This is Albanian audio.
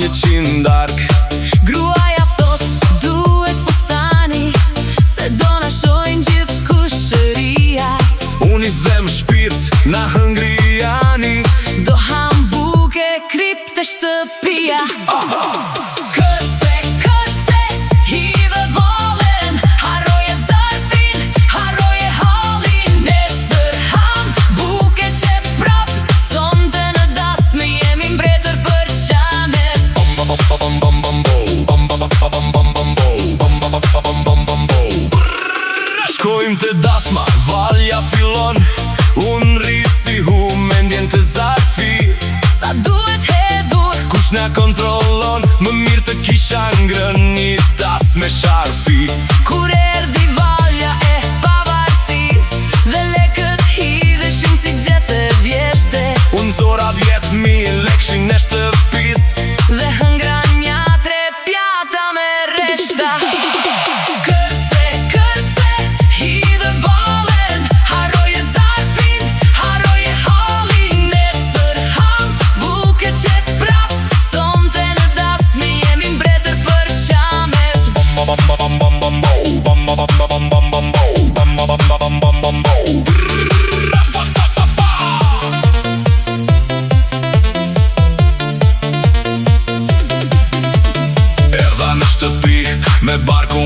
100 dark. Gruaja thot duhet fustani, se do na shojnë gjithë kushëria. Unë i them shpirt na hëngrijani, Do hambuke krip të shtëpia. Kërce, kërce, hidhe volen, haroje zarfin, haroje hallin. Nesër ham buke që prap, sonte në dasme jemi mbretër për qamet. Shkojmë të dasma, valja fillon. Unë risi hu mendjen të zarfi, Sa duhet hedhur, kush na kontrollon? Më mirë të kisha ngrën një das me sharfi. kur erdi valja e pavarësis, dhe lekët hidheshin si gjete vjeshte. Unë zora 10.000 lekshin në shtëpis, Dhe hëngra nja 3 pjata me reshta. Kërce, kërce, hidhe volen, haroje zarfin, haroje hallin. Nesër ham buke që prap, sonte në dasme jemi mbretër për qamet. Erdha në shtëpi me barku